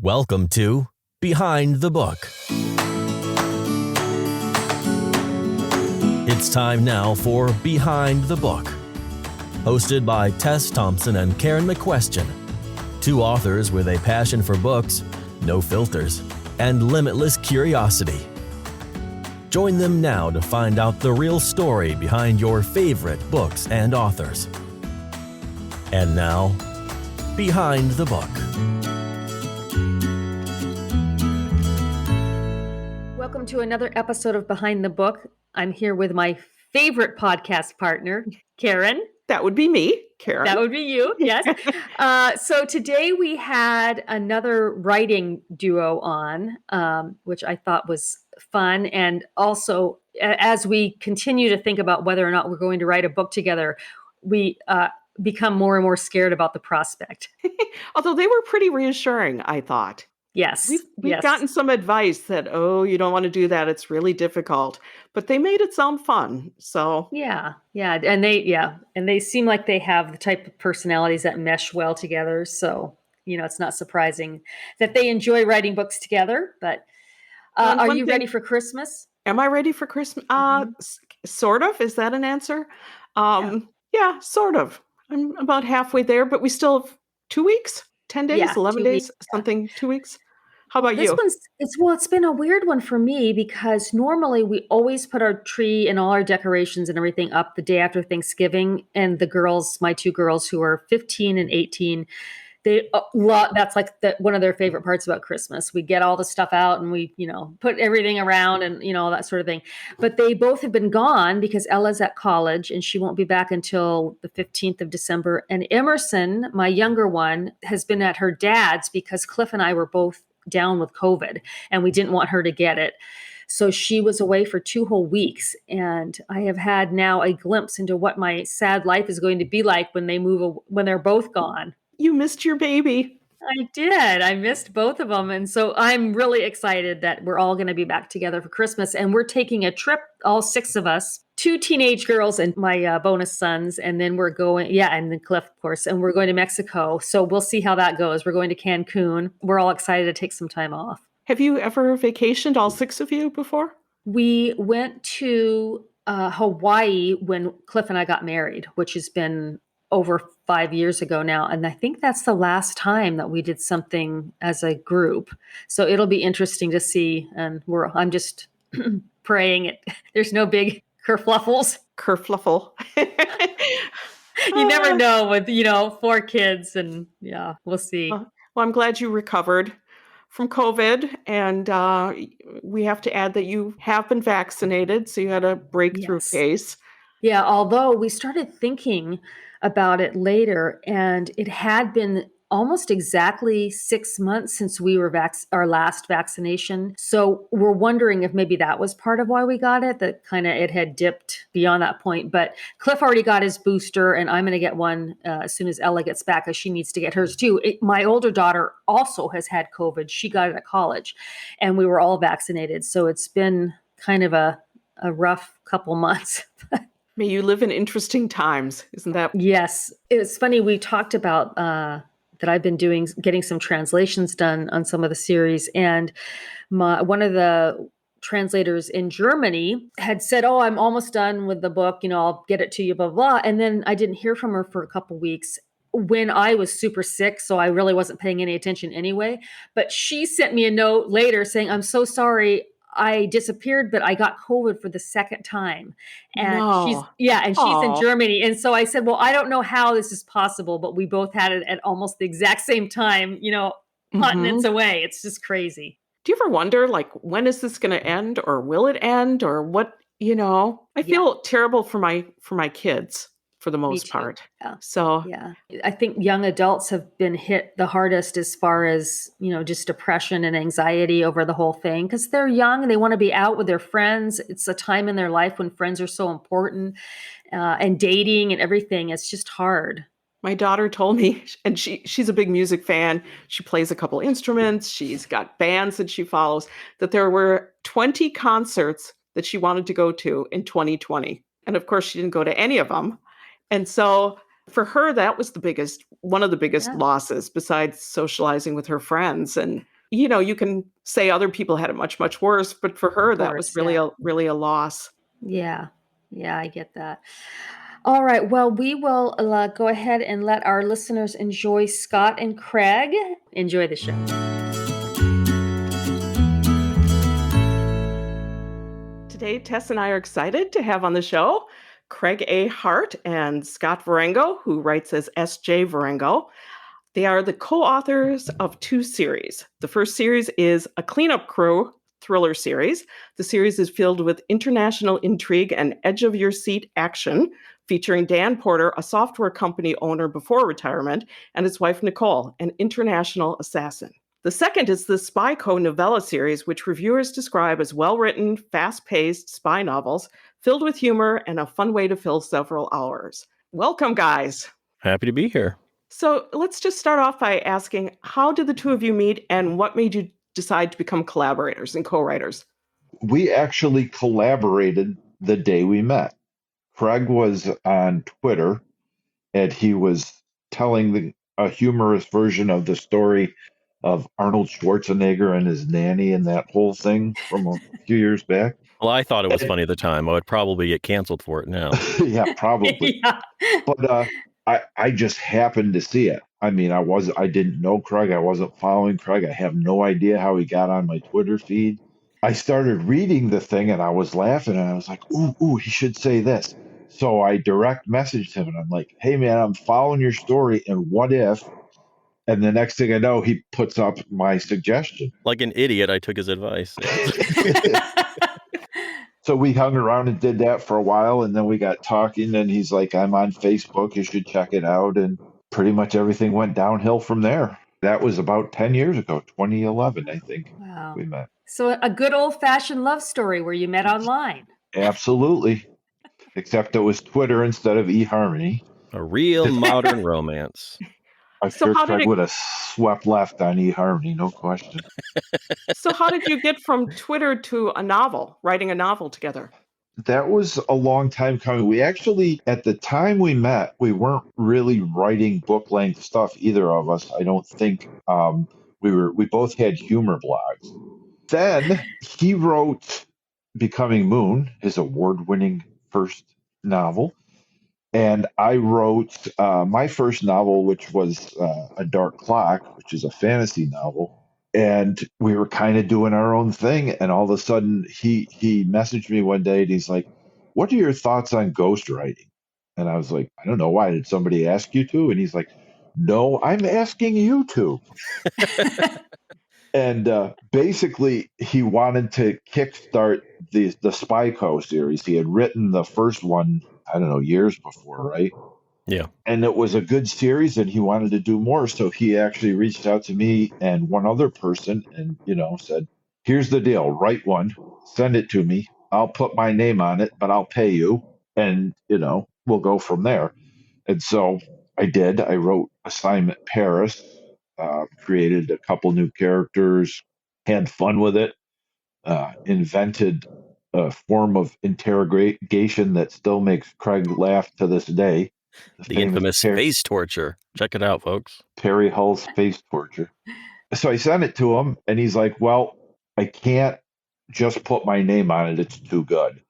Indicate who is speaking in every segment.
Speaker 1: Welcome to Behind the Book. It's time now for Behind the Book, hosted by Tess Thompson and Karen McQuestion, two authors with a passion for books, no filters, and limitless curiosity. Join them now to find out the real story behind your favorite books and authors. And now, Behind the Book.
Speaker 2: Welcome to another episode of Behind the Book. I'm here with my favorite podcast partner, Karen.
Speaker 3: That would be me, Karen.
Speaker 2: That would be you, yes. So today we had another writing duo on, which I thought was fun. And also, as we continue to think about whether or not we're going to write a book together, we become more and more scared about the prospect.
Speaker 3: Although they were pretty reassuring, I thought.
Speaker 2: Yes.
Speaker 3: We've gotten some advice that, you don't want to do that. It's really difficult. But they made it sound fun. So
Speaker 2: Yeah. And they seem like they have the type of personalities that mesh well together. So, it's not surprising that they enjoy writing books together. But are you ready for Christmas?
Speaker 3: Am I ready for Christmas? Sort of. Is that an answer? Yeah, sort of. I'm about halfway there, but we still have 2 weeks, 10 days, 11 days,
Speaker 2: weeks,
Speaker 3: something, 2 weeks. How about you?
Speaker 2: It's been a weird one for me because normally we always put our tree and all our decorations and everything up the day after Thanksgiving. And the girls, my two girls who are 15 and 18, that's like one of their favorite parts about Christmas. We get all the stuff out and we, put everything around and, all that sort of thing. But they both have been gone because Ella's at college and she won't be back until the 15th of December. And Emerson, my younger one, has been at her dad's because Cliff and I were both down with COVID and we didn't want her to get it. So she was away for 2 whole weeks. And I have had now a glimpse into what my sad life is going to be like when when they're both gone.
Speaker 3: You missed your baby.
Speaker 2: I did. I missed both of them. And so I'm really excited that we're all going to be back together for Christmas. And we're taking a trip, all 6 of us, 2 teenage girls and my bonus sons. And then we're going, and then Cliff, of course, and we're going to Mexico. So we'll see how that goes. We're going to Cancun. We're all excited to take some time off.
Speaker 3: Have you ever vacationed, all 6 of you, before?
Speaker 2: We went to Hawaii when Cliff and I got married, which has been over 5 years ago now. And I think that's the last time that we did something as a group. So it'll be interesting to see. And I'm just praying there's no big kerfluffles.
Speaker 3: Kerfluffle.
Speaker 2: You never know with, 4 kids and we'll see.
Speaker 3: Well, I'm glad you recovered from COVID. And we have to add that you have been vaccinated. So you had a breakthrough case.
Speaker 2: Yeah, although we started thinking about it later, and it had been almost exactly 6 months since we were our last vaccination. So we're wondering if maybe that was part of why we got it, that kind of it had dipped beyond that point. But Cliff already got his booster, and I'm going to get one as soon as Ella gets back, because she needs to get hers too. My older daughter also has had COVID. She got it at college, and we were all vaccinated. So it's been kind of a rough couple months.
Speaker 3: May you live in interesting times, isn't that?
Speaker 2: Yes. It's funny. We talked about that I've been getting some translations done on some of the series. And one of the translators in Germany had said, I'm almost done with the book. I'll get it to you, blah, blah. And then I didn't hear from her for a couple weeks when I was super sick. So I really wasn't paying any attention anyway. But she sent me a note later saying, I'm so sorry. I disappeared, but I got COVID for the second time. And she's in Germany. And so I said, well, I don't know how this is possible, but we both had it at almost the exact same time, continents away. It's just crazy.
Speaker 3: Do you ever wonder, when is this going to end, or will it end, or what, I feel terrible for my kids for the most part.
Speaker 2: Yeah.
Speaker 3: So
Speaker 2: I think young adults have been hit the hardest as far as, just depression and anxiety over the whole thing, because they're young and they want to be out with their friends. It's a time in their life when friends are so important, and dating and everything. It's just hard.
Speaker 3: My daughter told me, and she's a big music fan. She plays a couple instruments. She's got bands that she follows, that there were 20 concerts that she wanted to go to in 2020. And of course, she didn't go to any of them. And so For her, that was one of the biggest losses, besides socializing with her friends. And, you can say other people had it much, much worse, but for her, that was really a loss.
Speaker 2: Yeah. Yeah, I get that. All right. Well, we will go ahead and let our listeners enjoy Scott and Craig. Enjoy the show.
Speaker 3: Today, Tess and I are excited to have on the show Craig A. Hart and Scott Varengo, who writes as S.J. Varengo. They are the co-authors of 2 series. The first series is a cleanup crew thriller series. The series is filled with international intrigue and edge-of-your-seat action, featuring Dan Porter, a software company owner before retirement, and his wife Nicole, an international assassin. The second is the Spy Co. novella series, which reviewers describe as well-written, fast-paced spy novels filled with humor and a fun way to fill several hours. Welcome, guys.
Speaker 4: Happy to be here.
Speaker 3: So let's just start off by asking, how did the two of you meet and what made you decide to become collaborators and co-writers?
Speaker 5: We actually collaborated the day we met. Craig was on Twitter and he was telling a humorous version of the story of Arnold Schwarzenegger and his nanny and that whole thing from a few years back.
Speaker 4: Well, I thought it was funny at the time. I would probably get canceled for it now.
Speaker 5: Yeah, probably.
Speaker 2: Yeah.
Speaker 5: But I just happened to see it. I mean, I didn't know Craig. I wasn't following Craig. I have no idea how he got on my Twitter feed. I started reading the thing and I was laughing and I was like, ooh, he should say this. So I direct messaged him and I'm like, hey man, I'm following your story and what if? And the next thing I know, he puts up my suggestion.
Speaker 4: Like an idiot, I took his advice.
Speaker 5: So we hung around and did that for a while, and then we got talking, and he's like, I'm on Facebook, you should check it out. And pretty much everything went downhill from there. That was about 10 years ago, 2011, I think.
Speaker 2: Wow.
Speaker 5: We met.
Speaker 2: So a good old-fashioned love story where you met online.
Speaker 5: Absolutely. Except it was Twitter instead of eHarmony.
Speaker 4: A real modern romance.
Speaker 5: I'm sure Craig would have swept left on eHarmony, no question.
Speaker 3: So how did you get from Twitter to writing a novel together?
Speaker 5: That was a long time coming. We actually, at the time we met, we weren't really writing book-length stuff, either of us. I don't think we both had humor blogs. Then he wrote Becoming Moon, his award-winning first novel. And I wrote my first novel, which was A Dark Clock, which is a fantasy novel. And we were kind of doing our own thing. And all of a sudden, he messaged me one day and he's like, what are your thoughts on ghostwriting? And I was like, I don't know. Why? Did somebody ask you to? And he's like, no, I'm asking you to. And basically, he wanted to kickstart the Spy Co. series. He had written the first one, I don't know, years before, right?
Speaker 4: Yeah.
Speaker 5: And it was a good series and he wanted to do more. So he actually reached out to me and one other person and, said, here's the deal, write one, send it to me. I'll put my name on it, but I'll pay you. And, we'll go from there. And so I did. I wrote Assignment Paris, created a couple new characters, had fun with it, invented a form of interrogation that still makes Craig laugh to this day.
Speaker 4: The infamous space torture. Check it out, folks.
Speaker 5: Perry Hull's space torture. So I sent it to him, and he's like, well, I can't just put my name on it. It's too good.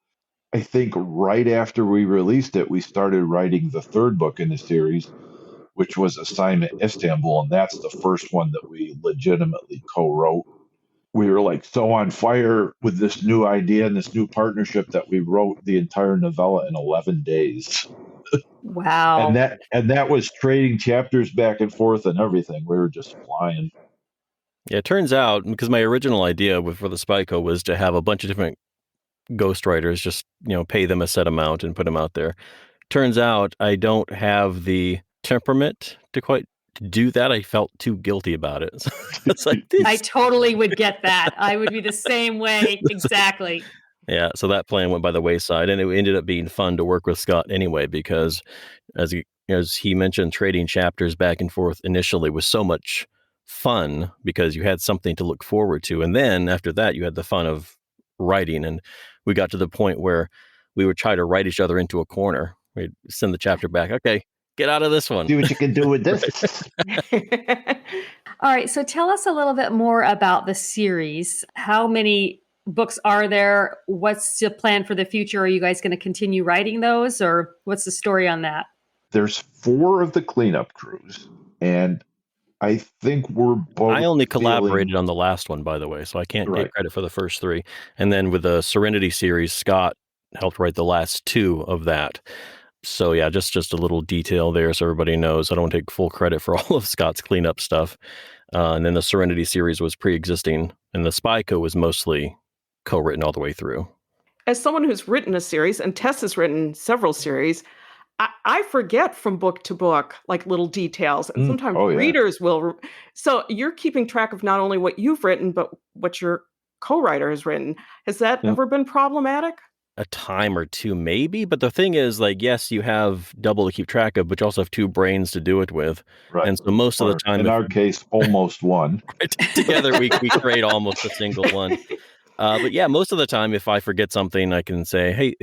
Speaker 5: I think right after we released it, we started writing the third book in the series, which was Assignment Istanbul, and that's the first one that we legitimately co-wrote. We were like so on fire with this new idea and this new partnership that we wrote the entire novella in 11 days.
Speaker 2: Wow.
Speaker 5: And that was trading chapters back and forth and everything. We were just flying.
Speaker 4: Yeah, it turns out, because my original idea for the Spy Co. was to have a bunch of different ghostwriters, just, pay them a set amount and put them out there. Turns out I don't have the temperament to quite do that. I felt too guilty about it. So it's like this.
Speaker 2: I totally would get that. I would be the same way. Exactly.
Speaker 4: Yeah. So that plan went by the wayside, and it ended up being fun to work with Scott anyway, because as he mentioned, trading chapters back and forth initially was so much fun because you had something to look forward to. And then after that, you had the fun of writing. And we got to the point where we would try to write each other into a corner. We'd send the chapter back. Okay, Get out of this one.
Speaker 5: See what you can do with this.
Speaker 2: All right, so tell us a little bit more about the series. How many books are there? What's the plan for the future? Are you guys going to continue writing those, or what's the story on that?
Speaker 5: There's 4 of the cleanup crews, and I think we're both.
Speaker 4: I only collaborated on the last one, by the way, so I can't get credit for the first 3. And then with the Serenity series, Scott helped write the last 2 of that. So yeah, just a little detail there so everybody knows. I don't take full credit for all of Scott's cleanup stuff. And then the Serenity series was pre-existing, and the Spyco was mostly co-written all the way through.
Speaker 3: As someone who's written a series, and Tess has written several series, I forget from book to book, like little details, and sometimes readers will. So you're keeping track of not only what you've written, but what your co-writer has written. Has that ever been problematic?
Speaker 4: A time or 2 maybe, but the thing is, like, yes, you have double to keep track of, but you also have 2 brains to do it with.
Speaker 5: Right.
Speaker 4: And so most of the time,
Speaker 5: in our case, almost one.
Speaker 4: Together we create almost a single one. But yeah, most of the time, if I forget something, I can say, hey,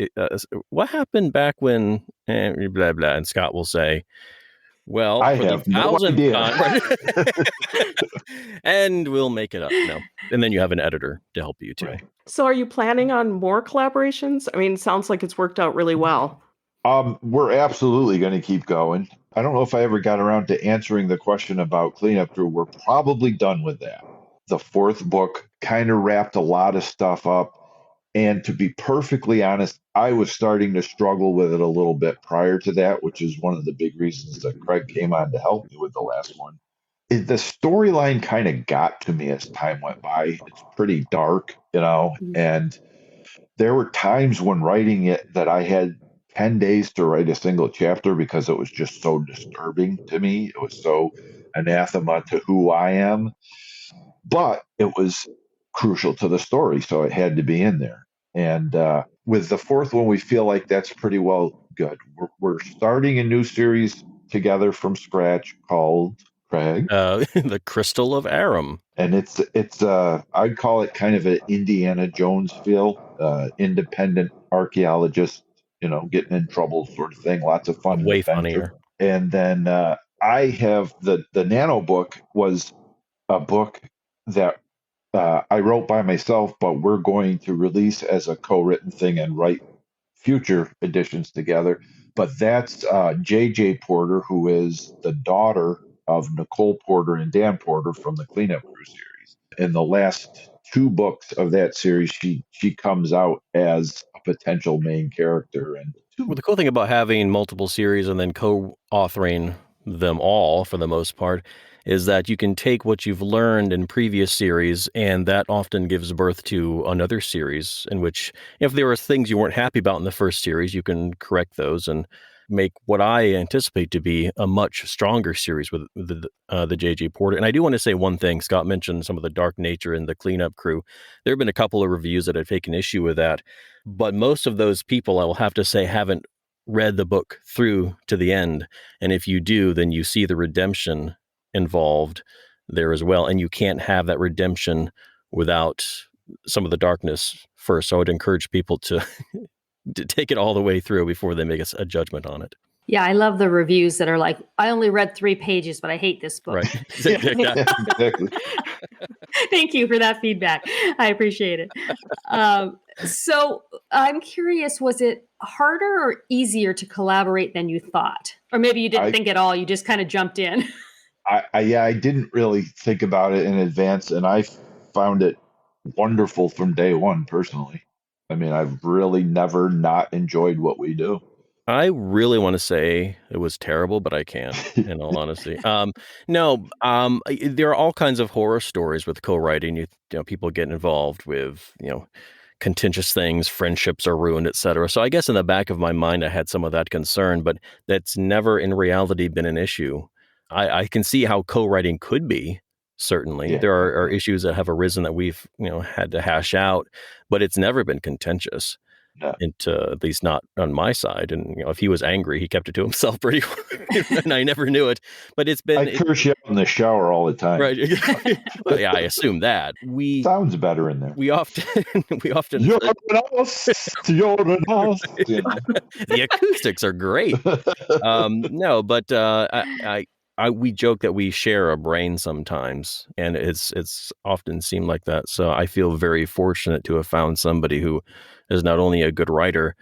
Speaker 4: what happened back when blah, blah, and Scott will say, well,
Speaker 5: I
Speaker 4: for
Speaker 5: have
Speaker 4: the
Speaker 5: no
Speaker 4: 1000th
Speaker 5: idea.
Speaker 4: time, and we'll make it up. No. And then you have an editor to help you too.
Speaker 5: Right.
Speaker 3: So are you planning on more collaborations? I mean, it sounds like it's worked out really well.
Speaker 5: We're absolutely going to keep going. I don't know if I ever got around to answering the question about cleanup crew. We're probably done with that. The 4th book kind of wrapped a lot of stuff up. And to be perfectly honest, I was starting to struggle with it a little bit prior to that, which is one of the big reasons that Craig came on to help me with the last one. The storyline kind of got to me as time went by. It's pretty dark, and there were times when writing it that I had 10 days to write a single chapter because it was just so disturbing to me. It was so anathema to who I am. But it was crucial to the story, so it had to be in there. And with the 4th one, we feel like that's pretty well good. We're starting a new series together from scratch called Craig,
Speaker 4: The Crystal of Aram,
Speaker 5: and it's I'd call it kind of an Indiana Jones feel, independent archaeologist, getting in trouble sort of thing. Lots of fun,
Speaker 4: way
Speaker 5: adventure.
Speaker 4: funnier.
Speaker 5: And then I have the Nano book was a book that I wrote by myself, but we're going to release as a co-written thing and write future editions together. But that's J.J. Porter, who is the daughter of Nicole Porter and Dan Porter from the Cleanup Crew series. In the last 2 books of that series, she comes out as a potential main character. And
Speaker 4: well, the cool thing about having multiple series and then co-authoring them all, for the most part, is that you can take what you've learned in previous series, and that often gives birth to another series in which, if there are things you weren't happy about in the first series, you can correct those and make what I anticipate to be a much stronger series with the J.J. Porter. And I do want to say one thing. Scott mentioned some of the dark nature in the Cleanup Crew. There have been a couple of reviews that have taken issue with that, but most of those people, I will have to say, haven't read the book through to the end. And if you do, then you see the redemption involved there as well, and you can't have that redemption without some of the darkness first. So I would encourage people to take it all the way through before they make a judgment on it.
Speaker 2: Yeah, I love the reviews that are like, I only read 3 pages, but I hate this book.
Speaker 4: Right.
Speaker 5: Exactly.
Speaker 2: Thank you for that feedback. I appreciate it. So I'm curious, was it harder or easier to collaborate than you thought? Or maybe you didn't think at all, you just kind of jumped in.
Speaker 5: I didn't really think about it in advance, and I found it wonderful from day one, personally. I mean, I've really never not enjoyed what we do.
Speaker 4: I really want to say it was terrible, but I can't, in all honesty. There are all kinds of horror stories with co-writing. You know, people get involved with, contentious things, friendships are ruined, etc. So I guess in the back of my mind, I had some of that concern, but that's never in reality been an issue. I can see how co-writing could be. Certainly, there are issues that have arisen that we've had to hash out, but it's never been contentious.
Speaker 5: No.
Speaker 4: At least not on my side. And if he was angry, he kept it to himself pretty and I never knew it. But it's been
Speaker 5: I curse you out in the shower all the time.
Speaker 4: right. Well, yeah, I assume that
Speaker 5: Sounds better in there.
Speaker 4: we often
Speaker 5: You're an us, you're an us. You know?
Speaker 4: the acoustics are great. No, but we joke that we share a brain sometimes, and it's often seemed like that. So I feel very fortunate to have found somebody who is not only a good writer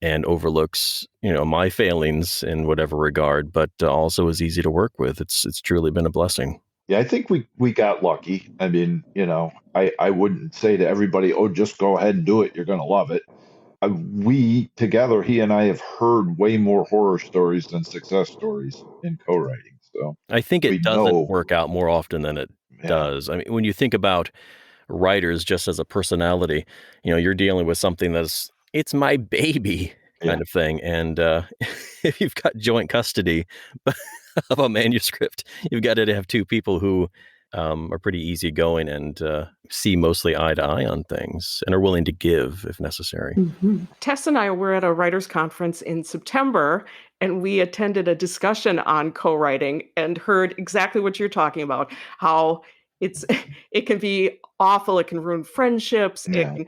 Speaker 4: and overlooks, my failings in whatever regard, but also is easy to work with. It's truly been a blessing.
Speaker 5: Yeah, I think we got lucky. I mean, I wouldn't say to everybody, "Oh, just go ahead and do it. You're going to love it." We together, he and I have heard way more horror stories than success stories in co-writing. So
Speaker 4: I think
Speaker 5: we
Speaker 4: it doesn't
Speaker 5: know.
Speaker 4: work out more often than it
Speaker 5: Yeah.
Speaker 4: does. I mean, when you think about writers just as a personality, you're dealing with something it's my baby kind
Speaker 5: Yeah.
Speaker 4: of thing. And if you've got joint custody of a manuscript, you've got to have two people who are pretty easygoing and see mostly eye to eye on things and are willing to give if necessary.
Speaker 2: Mm-hmm.
Speaker 3: Tess and I were at a writers' conference in September, and we attended a discussion on co-writing and heard exactly what you're talking about, how it can be awful, it can ruin friendships.
Speaker 5: Yeah.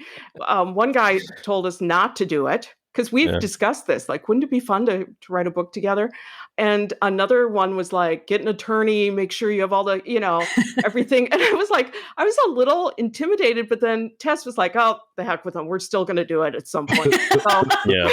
Speaker 3: One guy told us not to do it because we've
Speaker 4: Yeah.
Speaker 3: discussed this, like, wouldn't it be fun to write a book together? And another one was like, get an attorney, make sure you have all the, everything. And I was a little intimidated, but then Tess was like, oh, the heck with them. We're still going to do it at some point. So
Speaker 4: Yeah.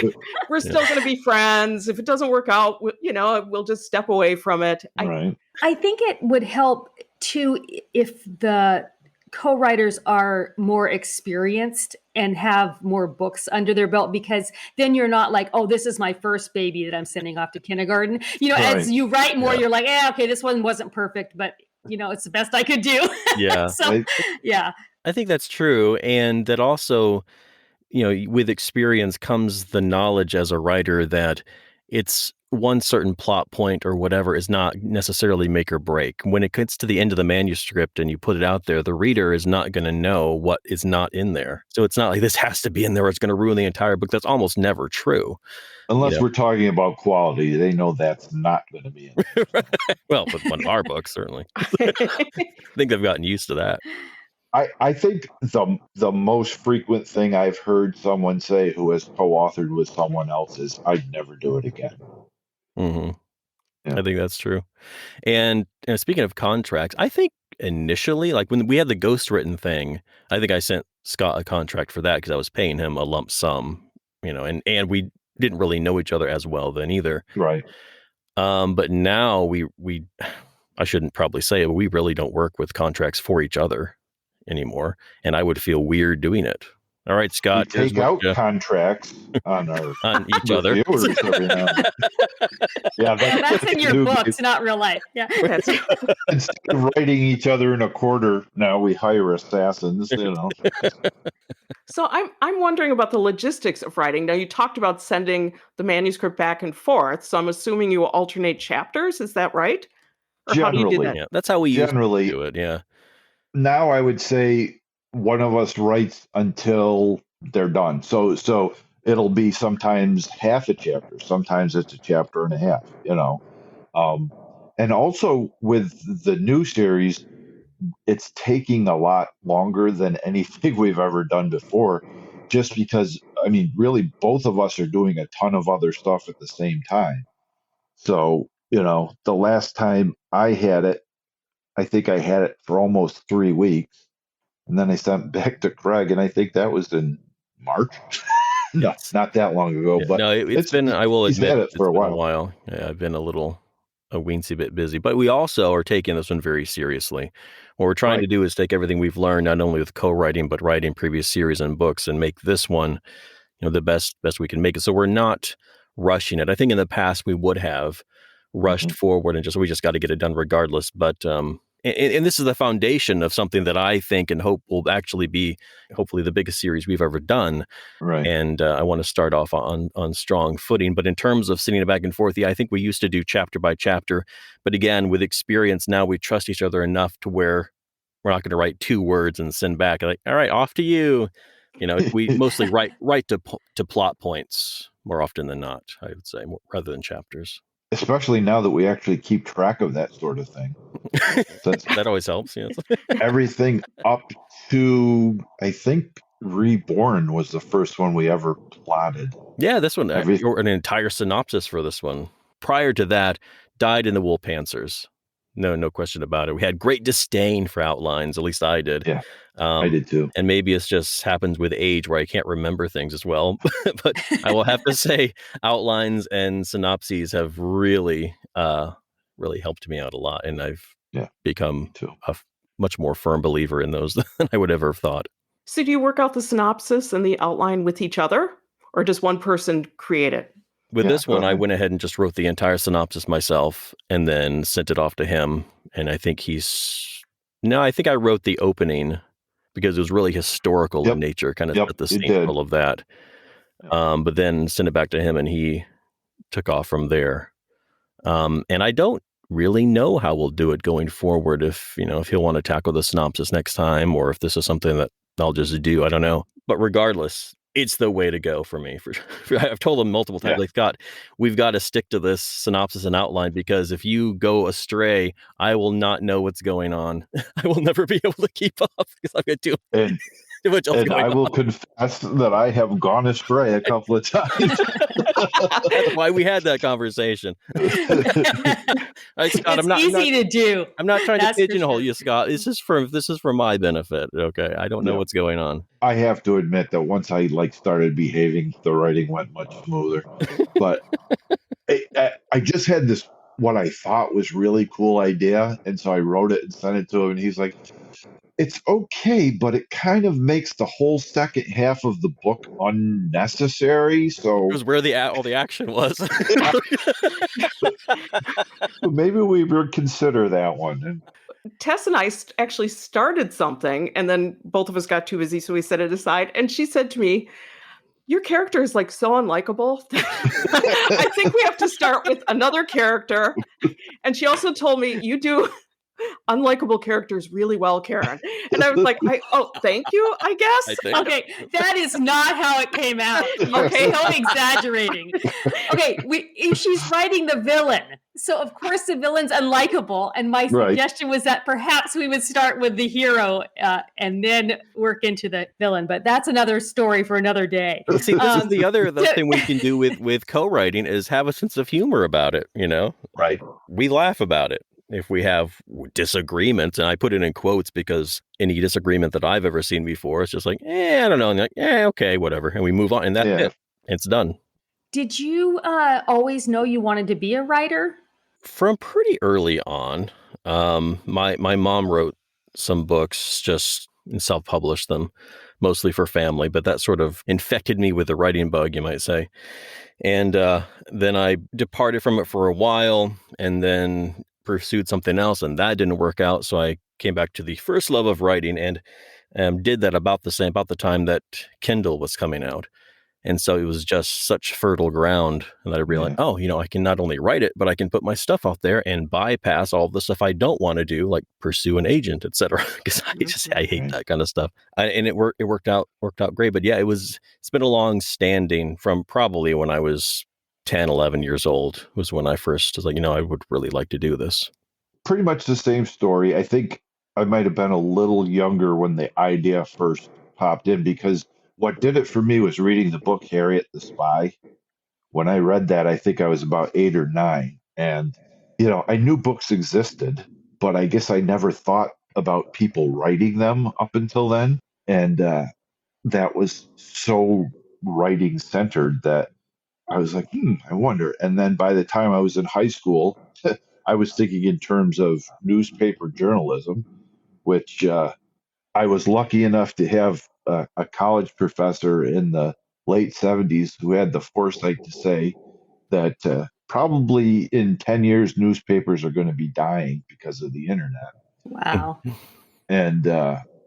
Speaker 3: we're still going to be friends. If it doesn't work out, we'll just step away from it.
Speaker 5: Right.
Speaker 2: I think it would help too if the co-writers are more experienced and have more books under their belt, because then you're not like, oh, this is my first baby that I'm sending off to kindergarten. As
Speaker 5: Right.
Speaker 2: you write more,
Speaker 5: Yeah.
Speaker 2: you're like, okay, this one wasn't perfect, but it's the best I could do.
Speaker 4: Yeah.
Speaker 2: So,
Speaker 5: Right.
Speaker 2: yeah.
Speaker 4: I think that's true. And that also, with experience comes the knowledge as a writer that it's one certain plot point or whatever is not necessarily make or break. When it gets to the end of the manuscript and you put it out there, the reader is not going to know what is not in there. So it's not like this has to be in there or it's going to ruin the entire book. That's almost never true.
Speaker 5: Unless we're talking about quality, they know that's not going to be in there.
Speaker 4: Well, with one of our books, certainly. I think they've gotten used to that.
Speaker 5: I think the most frequent thing I've heard someone say who has co-authored with someone else is, "I'd never do it again."
Speaker 4: Mm-hmm.
Speaker 5: Yeah.
Speaker 4: I think that's true. And speaking of contracts, I think initially, like when we had the ghostwritten thing, I think I sent Scott a contract for that because I was paying him a lump sum, and we didn't really know each other as well then either.
Speaker 5: Right.
Speaker 4: But now we I shouldn't probably say it, but we really don't work with contracts for each other anymore, and I would feel weird doing it. All right,
Speaker 5: We
Speaker 4: Scott, here's
Speaker 5: take
Speaker 4: what
Speaker 5: out
Speaker 4: you-
Speaker 5: contracts on our
Speaker 4: on each other.
Speaker 5: reviewers every now and then. Yeah,
Speaker 2: That's in your
Speaker 5: new-
Speaker 2: books, not real life. Yeah.
Speaker 3: That's
Speaker 5: Instead of writing each other in a quarter, now we hire assassins.
Speaker 3: So I'm wondering about the logistics of writing. Now, you talked about sending the manuscript back and forth, so I'm assuming you will alternate chapters. Is that right? Or how do you do
Speaker 5: Generally.
Speaker 3: that?
Speaker 4: Yeah, that's how we used
Speaker 5: Generally,
Speaker 4: to do it. Yeah.
Speaker 5: now I would say one of us writes until they're done. So it'll be sometimes half a chapter, sometimes it's a chapter and a half, and also with the new series, it's taking a lot longer than anything we've ever done before, just because, I mean, really both of us are doing a ton of other stuff at the same time. So, the last time I had it, I think I had it for almost 3 weeks. And then I sent back to Craig, and I think that was in March. No,
Speaker 4: Yes.
Speaker 5: not that long ago.
Speaker 4: Yeah,
Speaker 5: But
Speaker 4: no, it's been, I will
Speaker 5: he's
Speaker 4: admit,
Speaker 5: had it
Speaker 4: it's
Speaker 5: for a
Speaker 4: been
Speaker 5: while.
Speaker 4: Yeah, I've been a weensy bit busy, but we also are taking this one very seriously. What we're trying to
Speaker 5: Right.
Speaker 4: do is take everything we've learned, not only with co-writing, but writing previous series and books, and make this one, the best we can make it. So we're not rushing it. I think in the past we would have rushed forward and we just got to get it done regardless. But and this is the foundation of something that I think and hope will actually be hopefully the biggest series we've ever done.
Speaker 5: Right.
Speaker 4: And I want to start off on strong footing. But in terms of sitting it back and forth, yeah, I think we used to do chapter by chapter. But again, with experience now, we trust each other enough to where we're not going to write 2 words and send back like, all right, off to you. We mostly write to plot points more often than not, I would say, rather than chapters.
Speaker 5: Especially now that we actually keep track of that sort of thing.
Speaker 4: That always helps. Yes.
Speaker 5: Everything up to, I think, Reborn was the first one we ever plotted.
Speaker 4: Yeah, this one, an entire synopsis for this one. Prior to that, Died in the Wool Pantsers. No question about it. We had great disdain for outlines, at least I did.
Speaker 5: Yeah, I did too.
Speaker 4: And maybe it just happens with age where I can't remember things as well. But I will have to say outlines and synopses have really helped me out a lot. And I've become a much more firm believer in those than I would ever have thought.
Speaker 3: So do you work out the synopsis and the outline with each other, or does one person create it?
Speaker 4: With this one, I went ahead and just wrote the entire synopsis myself and then sent it off to him. And I think I think I wrote the opening because it was really historical in nature, kind of set the scene for all of that. But then sent it back to him and he took off from there. And I don't really know how we'll do it going forward. If he'll want to tackle the synopsis next time, or if this is something that I'll just do, I don't know. But regardless, it's the way to go for me. I've told him multiple times, like, Scott, we've got to stick to this synopsis and outline, because if you go astray, I will not know what's going on. I will never be able to keep up because I've got too much else going on.
Speaker 5: I will confess that I have gone astray a couple of times.
Speaker 4: That's why we had that conversation. Scott,
Speaker 2: it's easy to do.
Speaker 4: I'm not trying to pigeonhole you, Scott. This is for my benefit. Okay, I don't know what's going on.
Speaker 5: I have to admit that once I started behaving, the writing went much smoother. But I just had this what I thought was really cool idea, and so I wrote it and sent it to him, and he's like, "It's okay, but it kind of makes the whole second half of the book unnecessary." So
Speaker 4: it was where all the action was.
Speaker 5: Maybe we would consider that one.
Speaker 3: Tess and I actually started something, and then both of us got too busy, so we set it aside. And she said to me, "Your character is so unlikable. I think we have to start with another character." And she also told me, "You do unlikable characters really well, Karen." And I was like, thank you, I guess.
Speaker 2: Okay, that is not how it came out. Okay, no exaggerating. Okay, she's writing the villain. So, of course, the villain's unlikable. And my suggestion was that perhaps we would start with the hero and then work into the villain. But that's another story for another day.
Speaker 4: See, this is the other thing we can do with co-writing is have a sense of humor about it,
Speaker 5: Right.
Speaker 4: We laugh about it. If we have disagreements, and I put it in quotes because any disagreement that I've ever seen before, it's just like, I don't know. And okay, whatever. And we move on, and that's it. It's done.
Speaker 2: Did you always know you wanted to be a writer?
Speaker 4: From pretty early on. My mom wrote some books just and self-published them, mostly for family, but that sort of infected me with the writing bug, you might say. And then I departed from it for a while, and then pursued something else, and that didn't work out. So I came back to the first love of writing, and did that about the time that Kindle was coming out. And so it was just such fertile ground that I realized, I can not only write it, but I can put my stuff out there and bypass all the stuff I don't want to do, like pursue an agent, etc. Because I hate that kind of stuff. And it worked out great. But yeah, it's been a long standing from probably when I was 10, 11 years old was when I first was like, I would really like to do this.
Speaker 5: Pretty much the same story. I think I might have been a little younger when the idea first popped in, because what did it for me was reading the book Harriet the Spy. When I read that, I think I was about 8 or 9. And, I knew books existed, but I guess I never thought about people writing them up until then. And that was so writing centered that I was like, I wonder. And then by the time I was in high school, I was thinking in terms of newspaper journalism, which I was lucky enough to have a college professor in the late 70s who had the foresight to say that probably in 10 years, newspapers are going to be dying because of the internet.
Speaker 2: Wow.
Speaker 5: And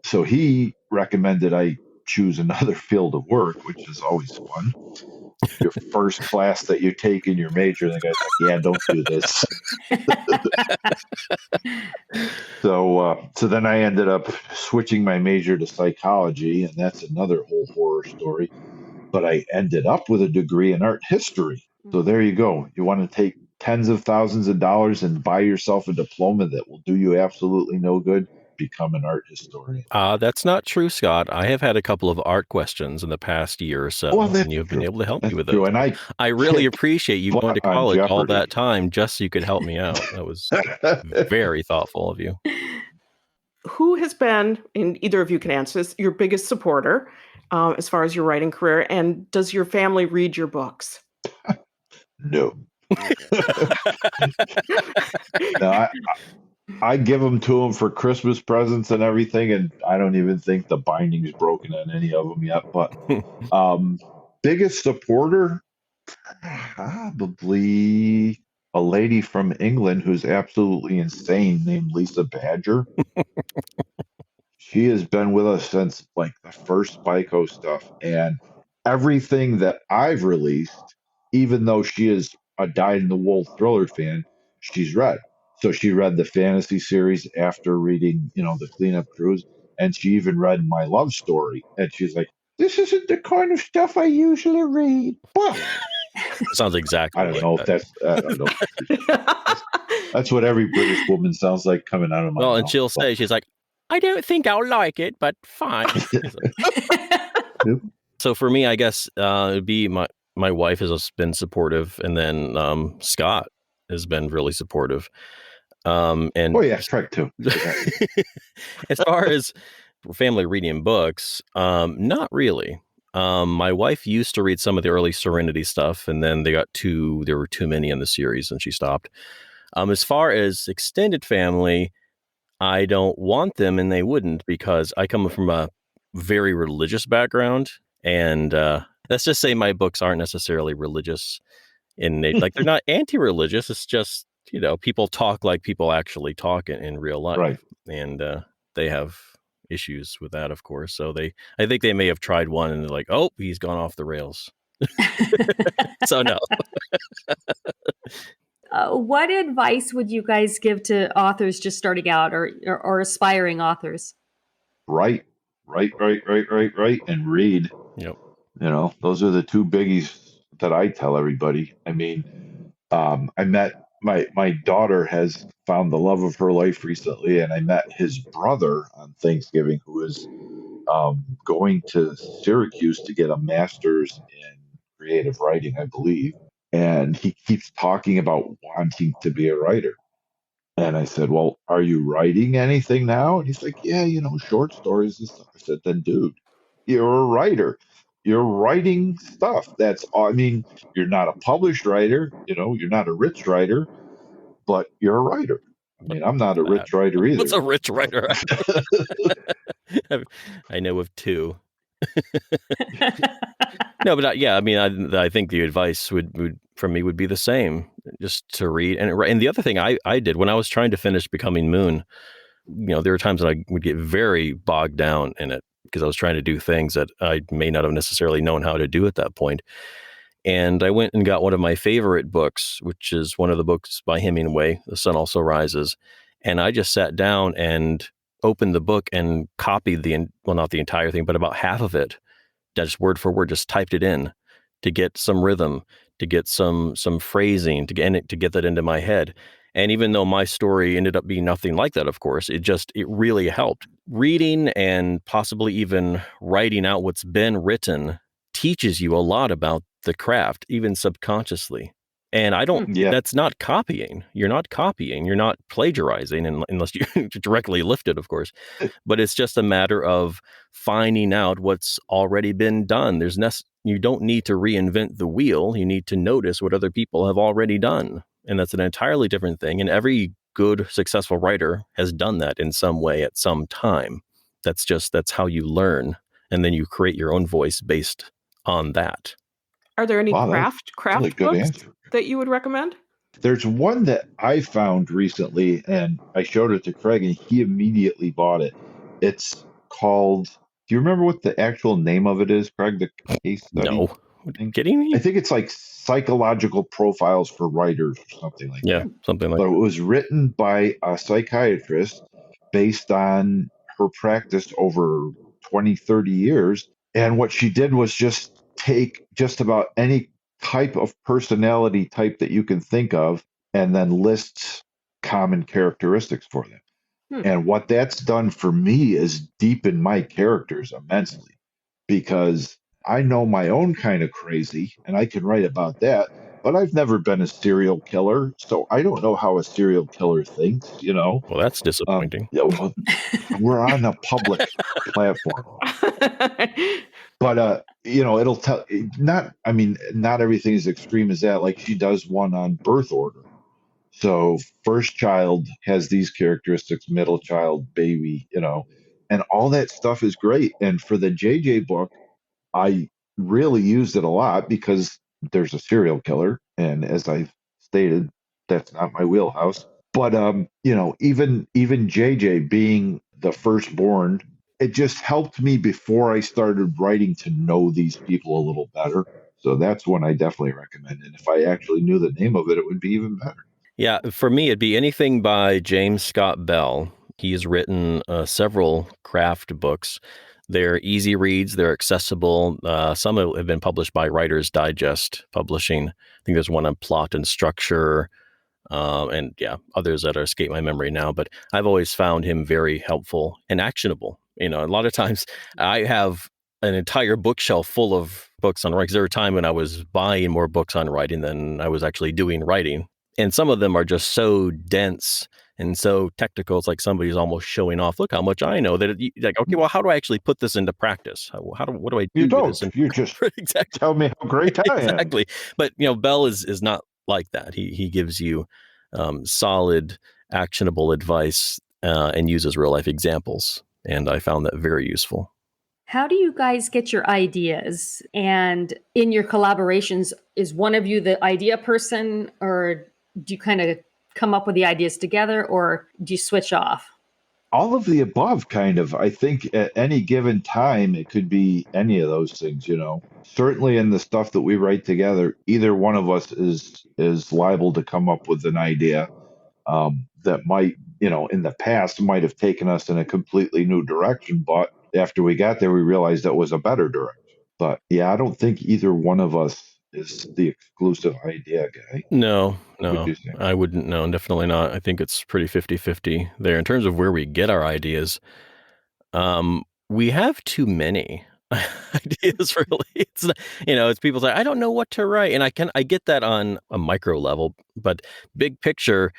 Speaker 5: so he recommended I choose another field of work, which is always fun. your first class that you take in your major. And the guy's like, yeah, don't do this. So then I ended up switching my major to psychology, and that's another whole horror story. But I ended up with a degree in art history. So there you go. You want to take tens of thousands of dollars and buy yourself a diploma that will do you absolutely no good? Become an art historian.
Speaker 4: That's not true, Scott. I have had a couple of art questions in the past year or so, and you've been able to help me with
Speaker 5: true.
Speaker 4: those.
Speaker 5: And
Speaker 4: I really appreciate you going to college all
Speaker 5: Jeopardy.
Speaker 4: that time just so you could help me out. That was very thoughtful of you.
Speaker 3: Who has been, and either of you can answer this, your biggest supporter as far as your writing career? And does your family read your books?
Speaker 5: No. No, I give them to them for Christmas presents and everything, and I don't even think the binding's broken on any of them yet. But biggest supporter, probably a lady from England who's absolutely insane named Lisa Badger. She has been with us since like the first Spyco stuff, and everything that I've released, even though she is a dyed-in-the-wool thriller fan, she's read. So she read the fantasy series after reading, the Cleanup Cruise, and she even read my love story. And she's like, "This isn't the kind of stuff I usually read." But
Speaker 4: sounds exactly.
Speaker 5: I don't know if that's. I don't know. That's what every British woman sounds like coming out of my mouth.
Speaker 4: Well, and she'll say, she's like, "I don't think I'll like it, but fine." So for me, I guess it'd be my wife has been supportive, and then Scott has been really supportive. And
Speaker 5: Craig too.
Speaker 4: As far as family reading books, not really. My wife used to read some of the early Serenity stuff, and then there were too many in the series, and she stopped. As far as extended family, I don't want them, and they wouldn't, because I come from a very religious background, and let's just say my books aren't necessarily religious like they're not anti-religious. It's just, people talk like people actually talk in real life.
Speaker 5: Right.
Speaker 4: And they have issues with that, of course. So I think they may have tried one and they're like, oh, he's gone off the rails. So no.
Speaker 2: What advice would you guys give to authors just starting out or aspiring authors?
Speaker 5: Write, and read.
Speaker 4: Yep.
Speaker 5: Those are the two biggies that I tell everybody. I mean, I met my daughter has found the love of her life recently, and I met his brother on Thanksgiving, who is going to Syracuse to get a master's in creative writing, I believe. And he keeps talking about wanting to be a writer. And I said, well, are you writing anything now? And he's like, yeah, short stories and stuff. I said, then, dude, you're a writer. You're writing stuff. You're not a published writer, you're not a rich writer, but you're a writer. I'm not a rich writer either.
Speaker 4: What's a rich writer? I know of two. No, but I think the advice would from me would be the same, just to read and the other thing I did when I was trying to finish Becoming Moon, there were times that I would get very bogged down in it because I was trying to do things that I may not have necessarily known how to do at that point. And I went and got one of my favorite books, which is one of the books by Hemingway, The Sun Also Rises. And I just sat down and opened the book and copied not the entire thing, but about half of it, just word for word, just typed it in to get some rhythm, to get some phrasing, to get that into my head. And even though my story ended up being nothing like that, of course, it really helped. Reading and possibly even writing out what's been written teaches you a lot about the craft, even subconsciously. And that's not copying. You're not copying. You're not plagiarizing unless you directly lift it, of course. But it's just a matter of finding out what's already been done. You don't need to reinvent the wheel. You need to notice what other people have already done. And that's an entirely different thing. And every good, successful writer has done that in some way at some time. That's how you learn. And then you create your own voice based on that.
Speaker 3: Are there any craft
Speaker 5: really
Speaker 3: books that you would recommend?
Speaker 5: There's one that I found recently, and I showed it to Craig, and he immediately bought it. It's called, do you remember what the actual name of it is, Craig? The case study?
Speaker 4: No. Are you kidding me?
Speaker 5: I think it's like psychological profiles for writers or something like
Speaker 4: Yeah,
Speaker 5: that.
Speaker 4: something like
Speaker 5: But
Speaker 4: that.
Speaker 5: it was written by a psychiatrist based on her practice over 20, 30 years. And what she did was just take just about any type of personality type that you can think of and then lists common characteristics for them.
Speaker 2: Hmm.
Speaker 5: And what that's done for me is deepen my characters immensely because I know my own kind of crazy and I can write about that, but I've never been a serial killer. So I don't know how a serial killer thinks, you know.
Speaker 4: Well, that's disappointing.
Speaker 5: Yeah, well, we're on a public platform. But you know, it'll tell not I mean, not everything is extreme as that. Like she does one on birth order. So first child has these characteristics, middle child, baby, you know, and all that stuff is great. And for the JJ book, I really used it a lot because there's a serial killer, and as I've stated, that's not my wheelhouse. But you know, even JJ being the firstborn, it just helped me before I started writing to know these people a little better. So that's one I definitely recommend. And if I actually knew the name of it, it would be even better.
Speaker 4: Yeah, for me, it'd be anything by James Scott Bell. He's written several craft books. They're easy reads. They're accessible. Some have been published by Writer's Digest Publishing. I think there's one on plot and structure, and yeah, others that escape my memory now. But I've always found him very helpful and actionable. You know, a lot of times I have an entire bookshelf full of books on writing. There were a time when I was buying more books on writing than I was actually doing writing. And some of them are just so dense and so technical. It's like somebody's almost showing off. Look how much I know. That like, okay, well, how do I actually put this into practice? What do I
Speaker 5: You
Speaker 4: do with this?
Speaker 5: don't. You just
Speaker 4: Exactly.
Speaker 5: tell me how great I am.
Speaker 4: Exactly. But you know, Bell is not like that. He gives you solid, actionable advice and uses real life examples, and I found that very useful.
Speaker 2: How do you guys get your ideas? And in your collaborations, is one of you the idea person, or do you kind of come up with the ideas together, or do you switch off?
Speaker 5: All of the above, kind of. I think at any given time, it could be any of those things, you know. Certainly in the stuff that we write together, either one of us is liable to come up with an idea that might, you know, in the past might have taken us in a completely new direction, but after we got there, we realized that was a better direction. But yeah, I don't think either one of us is the exclusive idea guy.
Speaker 4: No,
Speaker 5: Would you say?
Speaker 4: I wouldn't. No, definitely not. I think it's pretty 50-50 there. In terms of where we get our ideas, we have too many ideas, really. It's not, you know, it's people say, I don't know what to write. And I get that on a micro level, but big picture,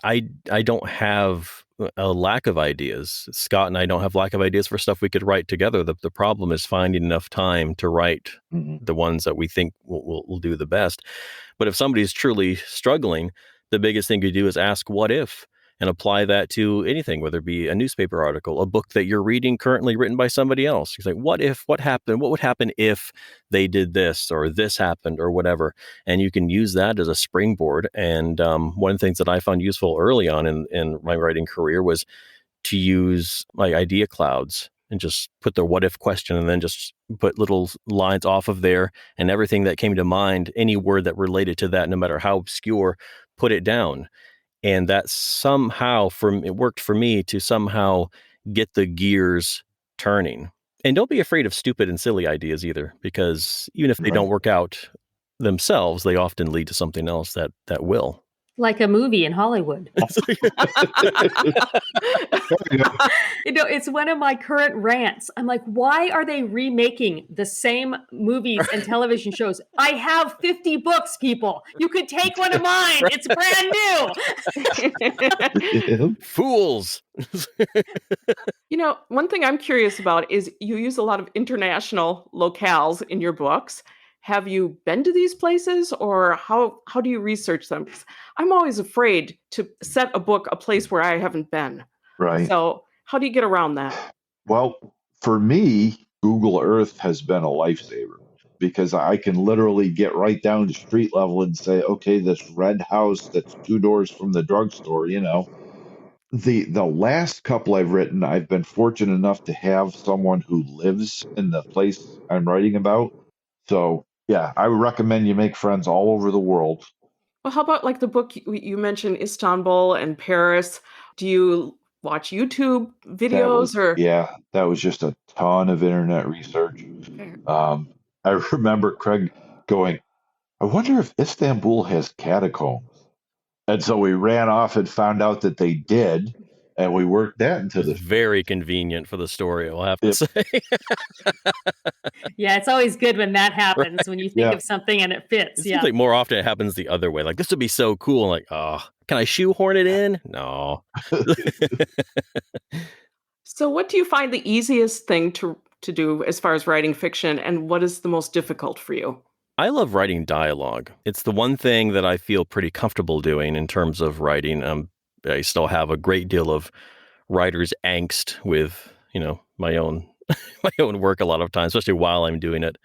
Speaker 4: I don't have a lack of ideas. Scott and I don't have lack of ideas for stuff we could write together. The problem is finding enough time to write the ones that we think will do the best. But if somebody's truly struggling, the biggest thing you do is ask what if and apply that to anything, whether it be a newspaper article, a book that you're reading currently written by somebody else. You're like, what happened? What would happen if they did this or this happened or whatever? And you can use that as a springboard. And one of the things that I found useful early on in my writing career was to use like idea clouds and just put the what if question and then just put little lines off of there, and everything that came to mind, any word that related to that, no matter how obscure, put it down. And that somehow it worked for me to somehow get the gears turning. And don't be afraid of stupid and silly ideas either, because even if they don't work out themselves, they often lead to something else that will.
Speaker 2: Like a movie in Hollywood. You know, it's one of my current rants. I'm like, why are they remaking the same movies and television shows? I have 50 books, people. You could take one of mine. It's brand new.
Speaker 4: Fools.
Speaker 3: You know, one thing I'm curious about is you use a lot of international locales in your books. Have you been to these places, or how do you research them? 'Cause I'm always afraid to set a book a place where I haven't been.
Speaker 5: Right.
Speaker 3: So how do you get around that?
Speaker 5: Well, for me, Google Earth has been a lifesaver because I can literally get right down to street level and say, okay, this red house that's 2 doors from the drugstore, you know. The last couple I've written, I've been fortunate enough to have someone who lives in the place I'm writing about. So yeah, I would recommend you make friends all over the world.
Speaker 3: Well, how about like the book you mentioned, Istanbul and Paris? Do you watch YouTube videos or?
Speaker 5: That was just a ton of internet research.
Speaker 3: Okay.
Speaker 5: I remember Craig going, I wonder if Istanbul has catacombs. And so we ran off and found out that they did, and we worked that into
Speaker 4: It's
Speaker 5: the
Speaker 4: very convenient for the story, I'll have to
Speaker 5: Yep.
Speaker 4: say.
Speaker 2: Yeah, it's always good when that happens, when you think
Speaker 5: Yeah.
Speaker 2: of something and it fits.
Speaker 4: It
Speaker 2: Yeah.
Speaker 4: seems like more often it happens the other way. Like, this would be so cool. Like, oh, can I shoehorn it in? No.
Speaker 3: So what do you find the easiest thing to do as far as writing fiction, and what is the most difficult for you?
Speaker 4: I love writing dialogue. It's the one thing that I feel pretty comfortable doing in terms of writing. I still have a great deal of writer's angst with, my own my own work a lot of times, especially while I'm doing it.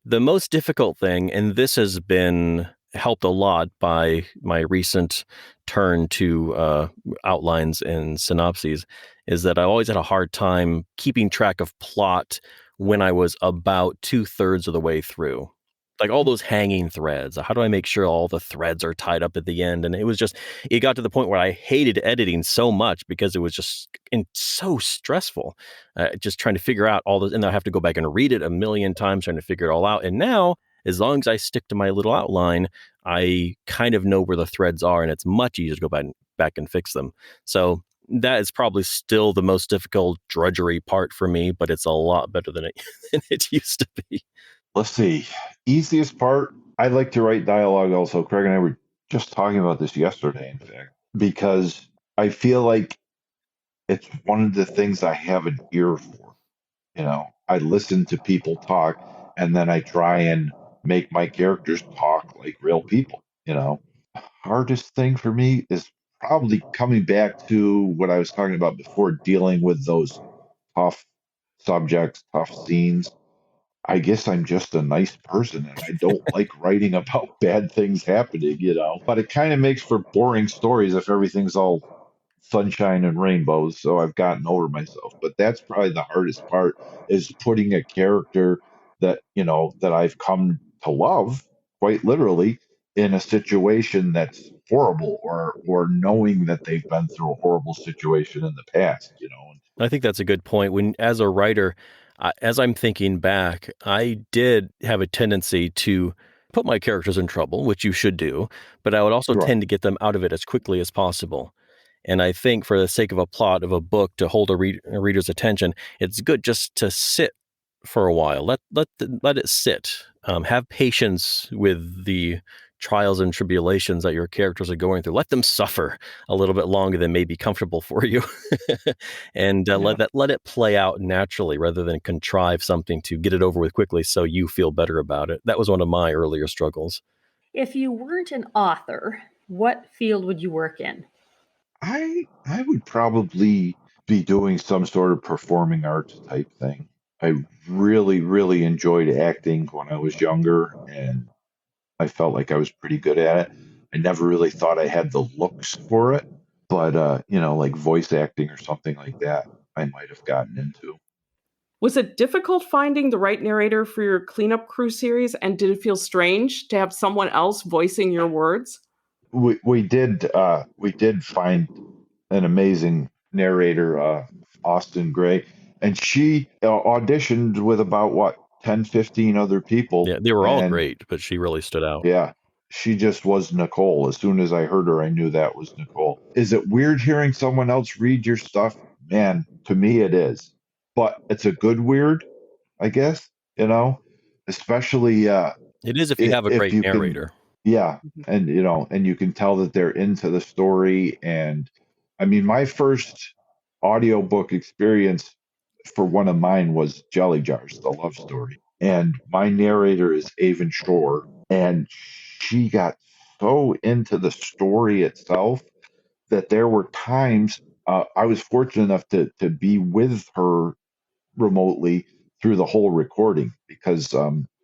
Speaker 4: The most difficult thing, and this has been helped a lot by my recent turn to outlines and synopses, is that I always had a hard time keeping track of plot when I was about 2/3 of the way through. Like all those hanging threads. How do I make sure all the threads are tied up at the end? And it got to the point where I hated editing so much because it was just so stressful. Just trying to figure out all those, and I have to go back and read it a million times trying to figure it all out. And now, as long as I stick to my little outline, I kind of know where the threads are, and it's much easier to go back and fix them. So that is probably still the most difficult drudgery part for me, but it's a lot better than than it used to be.
Speaker 5: Let's see. Easiest part, I like to write dialogue also. Craig and I were just talking about this yesterday, in fact, because I feel like it's one of the things I have an ear for. I listen to people talk and then I try and make my characters talk like real people. Hardest thing for me is probably coming back to what I was talking about before, dealing with those tough subjects, tough scenes. I guess I'm just a nice person and I don't like writing about bad things happening. But it kind of makes for boring stories if everything's all sunshine and rainbows. So I've gotten over myself. But that's probably the hardest part, is putting a character that I've come to love, quite literally, in a situation that's horrible, or knowing that they've been through a horrible situation in the past.
Speaker 4: I think that's a good point. When, as a writer, as I'm thinking back, I did have a tendency to put my characters in trouble, which you should do, but I would also
Speaker 5: Right.
Speaker 4: tend to get them out of it as quickly as possible. And I think for the sake of a plot of a book to hold a reader's attention, it's good just to sit for a while. Let it sit. Have patience with the trials and tribulations that your characters are going through. Let them suffer a little bit longer than may be comfortable for you, and
Speaker 5: Yeah.
Speaker 4: let it play out naturally rather than contrive something to get it over with quickly so you feel better about it. That was one of my earlier struggles.
Speaker 2: If you weren't an author, what field would you work in?
Speaker 5: I would probably be doing some sort of performing arts type thing. I really, really enjoyed acting when I was younger, and I felt like I was pretty good at it. I never really thought I had the looks for it, but like voice acting or something like that, I might have gotten into.
Speaker 3: Was it difficult finding the right narrator for your Cleanup Crew series, and did it feel strange to have someone else voicing your words?
Speaker 5: We did find an amazing narrator, Austin Gray, and she auditioned with about what 10, 15 other people,
Speaker 4: Yeah, they were all
Speaker 5: and
Speaker 4: great, but she really stood out.
Speaker 5: yeah, she just was Nicole. As soon as I heard her, I knew that was Nicole. Is it weird hearing someone else read your stuff? Man, to me it is. But it's a good weird, I guess, especially
Speaker 4: It is if you have a
Speaker 5: if
Speaker 4: great
Speaker 5: you can,
Speaker 4: narrator.
Speaker 5: yeah,
Speaker 3: Mhm.
Speaker 5: and you can tell that they're into the story. And I mean, my first audiobook experience for one of mine was Jelly Jars, the love story. And my narrator is Avon Shore, and she got so into the story itself that there were times I was fortunate enough to be with her remotely through the whole recording, because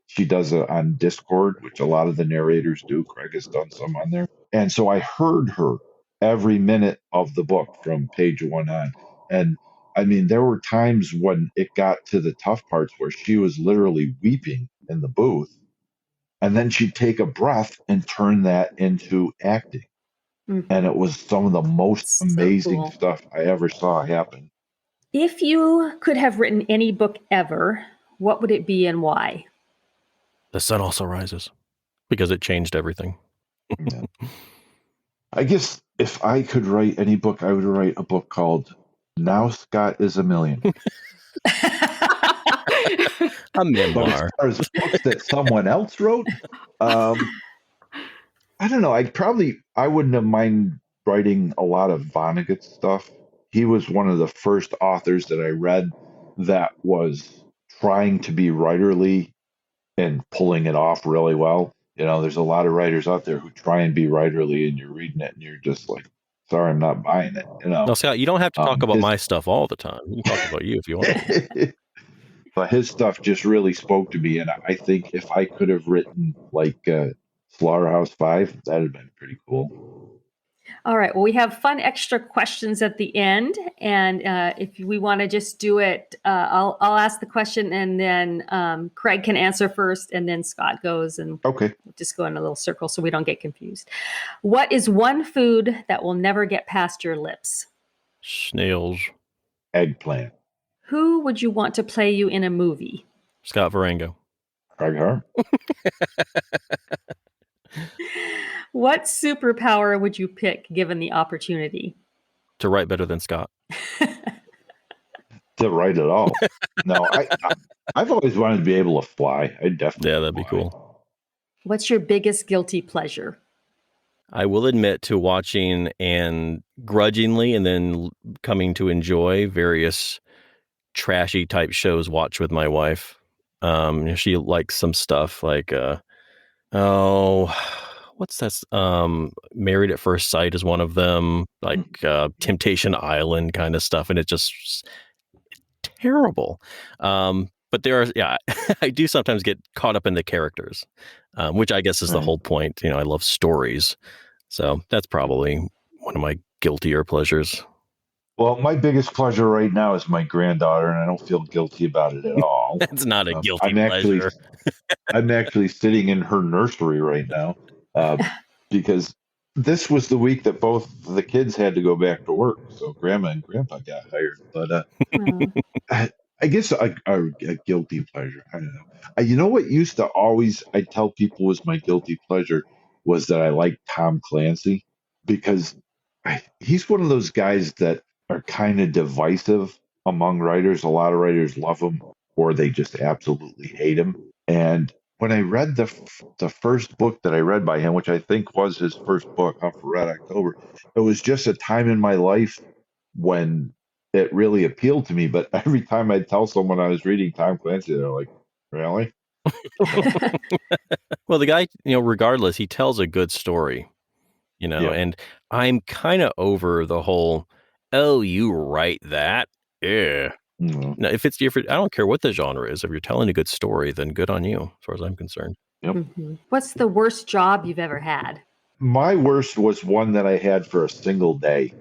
Speaker 5: she does it on Discord, which a lot of the narrators do. Craig has done some on there. And so I heard her every minute of the book from page one on. And I mean, there were times when it got to the tough parts where she was literally weeping. in the booth, and then she'd take a breath and turn that into acting. And it was some of the most
Speaker 2: So
Speaker 5: amazing
Speaker 2: cool.
Speaker 5: stuff I ever saw happen.
Speaker 2: If you could have written any book ever, what would it be and why?
Speaker 4: The Sun Also Rises, because it changed everything.
Speaker 5: Yeah. I guess if I could write any book, I would write a book called Now Scott is a Millionaire.
Speaker 4: A
Speaker 5: But as
Speaker 4: memoir.
Speaker 5: far as books that someone else wrote, I don't know. I wouldn't have mind writing a lot of Vonnegut stuff. He was one of the first authors that I read that was trying to be writerly and pulling it off really well. There's a lot of writers out there who try and be writerly, and you're reading it and you're just like, sorry, I'm not buying it.
Speaker 4: No, Scott, you don't have to talk about
Speaker 5: his-
Speaker 4: my stuff all the time. You can talk about you if you want.
Speaker 5: But his stuff just really spoke to me, and I think if I could have written like Slaughterhouse-Five, that'd have been pretty cool.
Speaker 2: All right. Well, we have fun extra questions at the end, and if we want to just do it, I'll ask the question, and then Craig can answer first, and then Scott goes, and
Speaker 5: Okay.
Speaker 2: we'll just go in a little circle so we don't get confused. What is one food that will never get past your lips?
Speaker 4: Snails.
Speaker 5: Eggplant.
Speaker 2: Who would you want to play you in a movie?
Speaker 4: Scott Varengo.
Speaker 5: Craig Hart.
Speaker 2: What superpower would you pick given the opportunity?
Speaker 4: To write better than Scott.
Speaker 5: To write it all. No, I've always wanted to be able to fly. I definitely.
Speaker 4: Yeah, that'd be
Speaker 5: fly.
Speaker 4: cool.
Speaker 2: What's your biggest guilty pleasure?
Speaker 4: I will admit to watching and grudgingly and then coming to enjoy various trashy type shows watched with my wife. She likes some stuff like what's that? Married at First Sight is one of them, like Temptation Island kind of stuff, and it's just terrible. But there are, yeah, I do sometimes get caught up in the characters, which I guess is the
Speaker 5: Right.
Speaker 4: whole point. I love stories, so that's probably one of my guiltier pleasures.
Speaker 5: Well, my biggest pleasure right now is my granddaughter, and I don't feel guilty about it at all.
Speaker 4: That's not a guilty
Speaker 5: I'm actually,
Speaker 4: pleasure.
Speaker 5: I'm actually sitting in her nursery right now because this was the week that both the kids had to go back to work. So Grandma and Grandpa got hired. But I guess a guilty pleasure. I don't know. You know what used to always I tell people was my guilty pleasure was that I like Tom Clancy because he's one of those guys that are kind of divisive among writers. A lot of writers love him or they just absolutely hate him. And when I read the first book that I read by him, which I think was his first book, Up for Red October, it was just a time in my life when it really appealed to me. But every time I'd tell someone I was reading Tom Clancy, they're like, really?
Speaker 4: Well, the guy, regardless, he tells a good story,
Speaker 5: Yeah.
Speaker 4: and I'm kind of over the whole, oh, you write that? Yeah.
Speaker 5: Mhm.
Speaker 4: No, if I don't care what the genre is. If you're telling a good story, then good on you, as far as I'm concerned.
Speaker 5: Yep.
Speaker 2: Mhm. What's the worst job you've ever had?
Speaker 5: My worst was one that I had for a single day.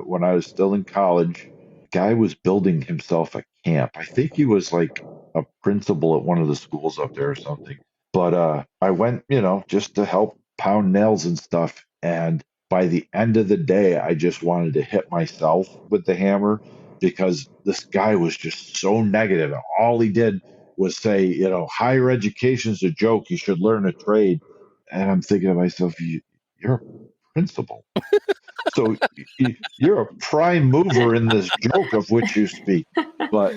Speaker 5: When I was still in college, a guy was building himself a camp. I think he was like a principal at one of the schools up there or something. But I went, just to help pound nails and stuff. And by the end of the day, I just wanted to hit myself with the hammer because this guy was just so negative. And all he did was say, higher education's a joke. You should learn a trade. And I'm thinking to myself, you're a principal. So you're a prime mover in this joke of which you speak. But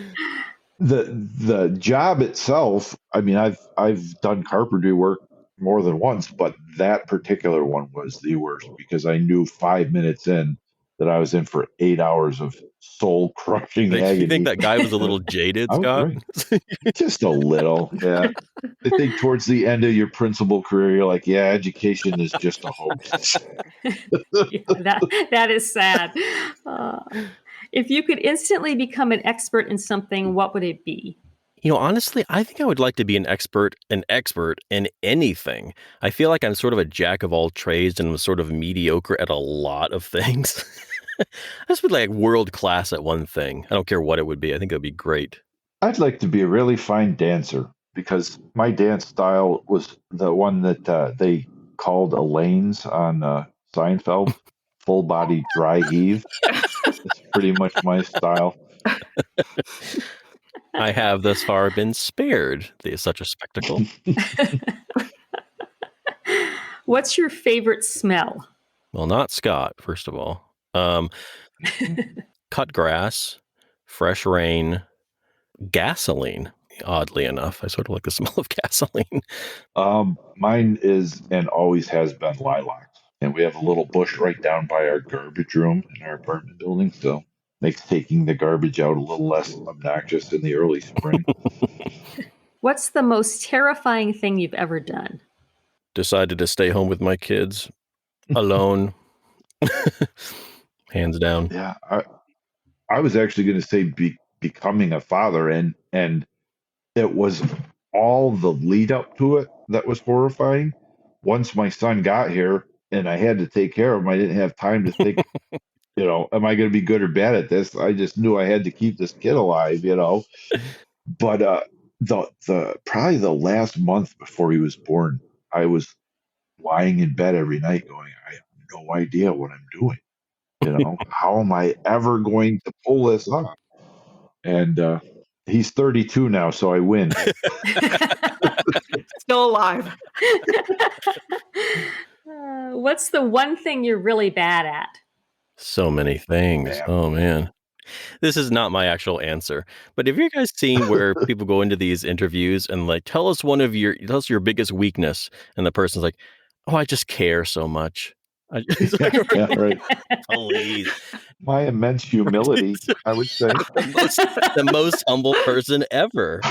Speaker 5: the job itself, I mean, I've done carpentry work more than once, but that particular one was the worst because I knew 5 minutes in that I was in for 8 hours of soul crushing agony.
Speaker 4: You think that guy was a little jaded,
Speaker 5: I was
Speaker 4: Scott?
Speaker 5: right. Just a little, yeah. I think towards the end of your principal career, you're like, yeah, education is just a hoax.
Speaker 2: Yeah, that is sad. If you could instantly become an expert in something, what would it be?
Speaker 4: Honestly, I think I would like to be an expert in anything. I feel like I'm sort of a jack of all trades and I'm sort of mediocre at a lot of things. I just would like world class at one thing. I don't care what it would be. I think it would be great.
Speaker 5: I'd like to be a really fine dancer. because my dance style was the one that they called Elaine's on Seinfeld, full body dry heave. It's pretty much my style.
Speaker 4: I have thus far been spared such a spectacle.
Speaker 2: What's your favorite smell?
Speaker 4: Well, not Scott, first of all. Cut grass, fresh rain, gasoline. Oddly enough, I sort of like the smell of gasoline.
Speaker 5: Mine is and always has been lilac. And we have a little bush right down by our garbage room in our apartment building. So makes taking the garbage out a little less obnoxious in the early spring.
Speaker 2: What's the most terrifying thing you've ever done?
Speaker 4: Decided to stay home with my kids alone. Hands down.
Speaker 5: Yeah, I was actually going to say becoming a father, and it was all the lead up to it that was horrifying. Once my son got here and I had to take care of him, I didn't have time to think, am I going to be good or bad at this? I just knew I had to keep this kid alive, But the probably the last month before he was born, I was lying in bed every night going, I have no idea what I'm doing. How am I ever going to pull this off? And he's 32 now, so I win.
Speaker 3: Still alive.
Speaker 2: What's the one thing you're really bad at?
Speaker 4: So many things.
Speaker 5: Man.
Speaker 4: Oh, man. This is not my actual answer, but have you guys seen where people go into these interviews and like, tell us your biggest weakness, and the person's like, oh, I just care so much.
Speaker 5: Yeah, right.
Speaker 4: Please.
Speaker 5: My immense humility, I would say.
Speaker 4: The most humble person ever.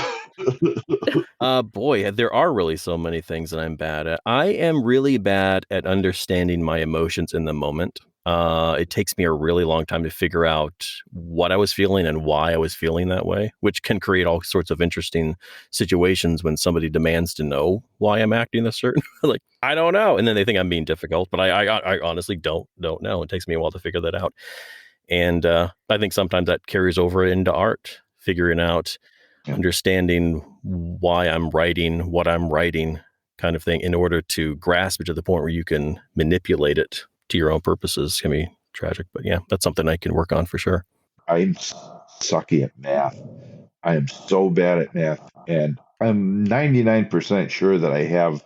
Speaker 4: Boy, there are really so many things that I'm bad at. I am really bad at understanding my emotions in the moment. It takes me a really long time to figure out what I was feeling and why I was feeling that way, which can create all sorts of interesting situations when somebody demands to know why I'm acting a certain like, I don't know. And then they think I'm being difficult, but I honestly don't know. It takes me a while to figure that out. And I think sometimes that carries over into art, figuring out, understanding why I'm writing, what I'm writing kind of thing in order to grasp it to the point where you can manipulate it to your own purposes. Can be tragic, but yeah, that's something I can work on for sure.
Speaker 5: I'm sucky at math. I am so bad at math, and I'm 99% sure that I have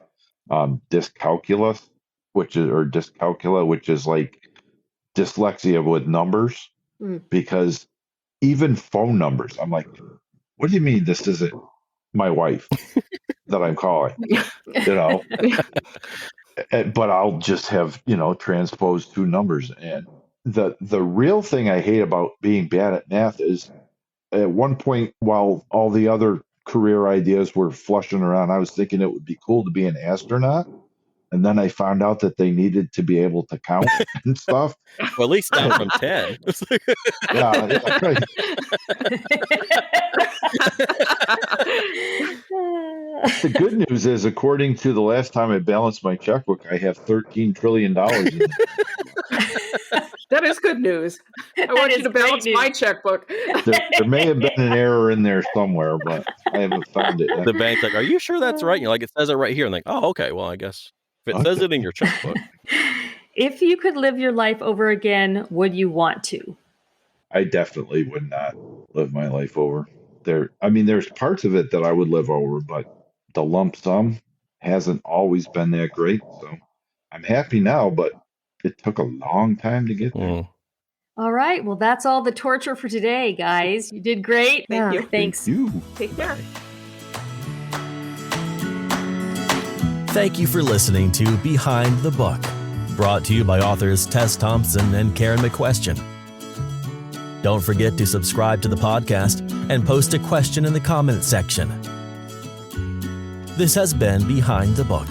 Speaker 5: dyscalculia, which is like dyslexia with numbers. Because even phone numbers, I'm like, what do you mean this isn't my wife that I'm calling? But I'll just have, transposed two numbers. And the real thing I hate about being bad at math is at one point, while all the other career ideas were flushing around, I was thinking it would be cool to be an astronaut. And then I found out that they needed to be able to count and stuff.
Speaker 4: Well, at least down from 10.
Speaker 5: Yeah, right. The good news is, according to the last time I balanced my checkbook, I have $13 trillion in it.
Speaker 3: That is good news. I want you to balance my checkbook.
Speaker 5: There may have been an error in there somewhere, but I haven't found it yet.
Speaker 4: The bank's like, are you sure that's right? You're like, it says it right here. And like, oh, okay, well, I guess if it says it in your checkbook.
Speaker 2: If you could live your life over again, would you want to?
Speaker 5: I definitely would not live my life over. There's parts of it that I would live over, but the lump sum hasn't always been that great. So I'm happy now, but it took a long time to get there.
Speaker 2: All right. Well, that's all the torture for today, guys. You did great.
Speaker 3: Thank you.
Speaker 2: Thanks.
Speaker 5: Thank you.
Speaker 3: Take care.
Speaker 1: Thank you for listening to Behind the Book, brought to you by authors Tess Thompson and Karen McQuestion. Don't forget to subscribe to the podcast and post a question in the comments section. This has been Behind the Book.